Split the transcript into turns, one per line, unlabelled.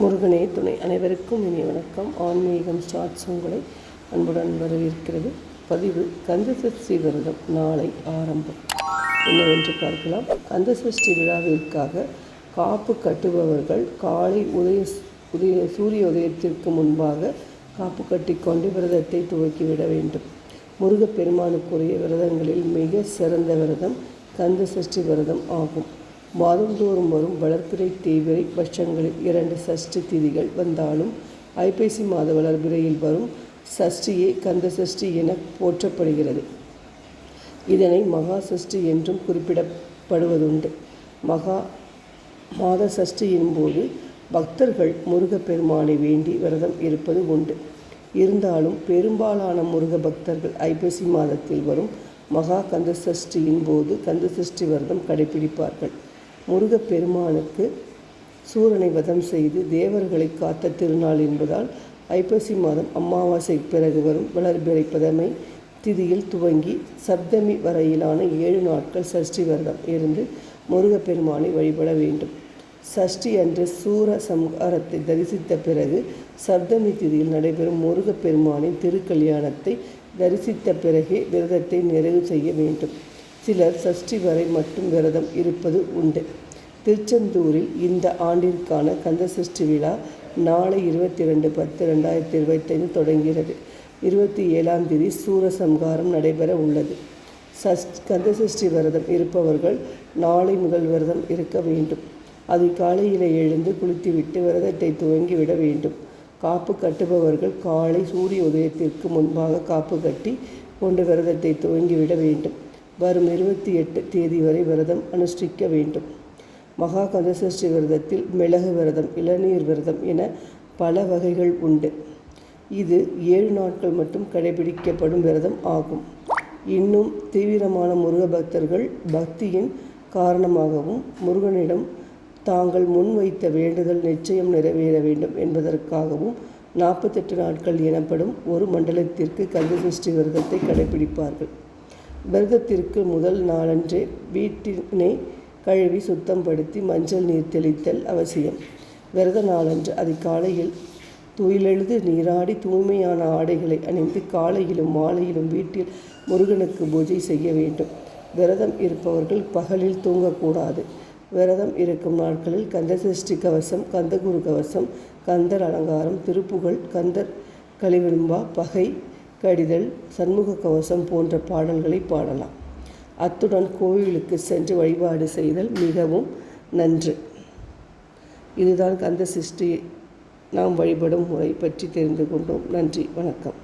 முருகனே துணை. அனைவருக்கும் இனிய வணக்கம். ஆன்மீகம் ஸ்டார்ட்ஸ் உங்களை அன்புடன் வரவேற்கிறது. பதிவு கந்தசஷ்டி விரதம் நாளை ஆரம்பம். என்னவென்று பார்க்கலாம். கந்தசஷ்டி விழாவிற்காக காப்பு கட்டுபவர்கள் காலை சூரிய உதயத்திற்கு முன்பாக காப்பு கட்டிக்கொண்டு விரதத்தை துவக்கிவிட வேண்டும். முருகப்பெருமானுக்குரிய விரதங்களில் மிக சிறந்த விரதம் கந்தசஷ்டி விரதம் ஆகும். மாதந்தோறும் வரும் வளர்பிறை தேய்பிறை பட்சங்களில் 2 சஷ்டி திதிகள் வந்தாலும் ஐப்பசி மாத வளர்பிறையில் வரும் சஷ்டியே கந்த சஷ்டி என போற்றப்படுகிறது. இதனை மகா சஷ்டி என்றும் குறிப்பிடப்படுவதுண்டு. மாத சஷ்டியின் போது பக்தர்கள் முருகப்பெருமானை வேண்டி விரதம் இருப்பது உண்டு. இருந்தாலும் பெரும்பாலான முருக பக்தர்கள் ஐப்பசி மாதத்தில் வரும் மகா கந்த சஷ்டியின் போது கந்த சஷ்டி விரதம் கடைபிடிப்பார்கள். முருகப்பெருமானுக்கு சூரனை வதம் செய்து தேவர்களை காத்த திருநாள் என்பதால் ஐப்பசி மாதம் அமாவாசை பிறகு வரும் வளர்பிறை பதமை திதியில் துவங்கி சப்தமி வரையிலான 7 நாட்கள் சஷ்டி விரதம் இருந்து முருகப்பெருமானை வழிபட வேண்டும். சஷ்டி அன்று சூர சம்ஹாரத்தை தரிசித்த பிறகு சப்தமி திதியில் நடைபெறும் முருகப்பெருமானின் திருக்கல்யாணத்தை தரிசித்த பிறகே விரதத்தை நிறைவு செய்ய வேண்டும். சிலர் சஷ்டி வரை மட்டும் விரதம் இருப்பது உண்டு. திருச்செந்தூரில் இந்த ஆண்டிற்கான கந்தசஷ்டி விழா நாளை 22/10/2025 தொடங்குகிறது. 27ஆம் தேதி சூரசம்ஹாரம் நடைபெற உள்ளது. கந்தசஷ்டி விரதம் இருப்பவர்கள் நாளை முதல் விரதம் இருக்க வேண்டும். அதிகாலையில் எழுந்து குளித்துவிட்டு விரதத்தை துவங்கிவிட வேண்டும். காப்பு கட்டுபவர்கள் காலை சூரிய உதயத்திற்கு முன்பாக காப்பு கட்டி கொண்டு விரதத்தை துவங்கிவிட வேண்டும். வரும் 28 தேதி வரை விரதம் அனுஷ்டிக்க வேண்டும். மகா கந்தசஷ்டி விரதத்தில் மிளகு விரதம், இளநீர் விரதம் என பல வகைகள் உண்டு. இது 7 நாட்கள் மட்டும் கடைபிடிக்கப்படும் விரதம் ஆகும். இன்னும் தீவிரமான முருக பக்தர்கள் பக்தியின் காரணமாகவும் முருகனிடம் தாங்கள் முன்வைத்த வேண்டுதல் நிச்சயம் நிறைவேற வேண்டும் என்பதற்காகவும் 48 நாட்கள் எனப்படும் ஒரு மண்டலத்திற்கு கந்தசஷ்டி விரதத்தை கடைபிடிப்பார்கள். விரதத்திற்கு முதல் நாளன்றே வீட்டினை கழுவி சுத்தப்படுத்தி மஞ்சள் நீர் தெளித்தல் அவசியம். விரத நாளன்று அதிகாலையில் துயிலெழுது நீராடி தூய்மையான ஆடைகளை அணிந்து காலையிலும் மாலையிலும் வீட்டில் முருகனுக்கு பூஜை செய்ய வேண்டும். விரதம் இருப்பவர்கள் பகலில் தூங்கக்கூடாது. விரதம் இருக்கும் நாட்களில் கந்தசஷ்டி கவசம், கந்தகுரு கவசம், கந்தர் அலங்காரம், திருப்புகழ், கந்தர் கலிவெண்பா, பகை கடிதல், சண்முக கவசம் போன்ற பாடல்களை பாடலாம். அத்துடன் கோவிலுக்கு சென்று வழிபாடு செய்தல் மிகவும் நன்று. இதுதான் கந்த சஷ்டி நாம் வழிபடும் முறை பற்றி தெரிந்து கொண்டோம். நன்றி, வணக்கம்.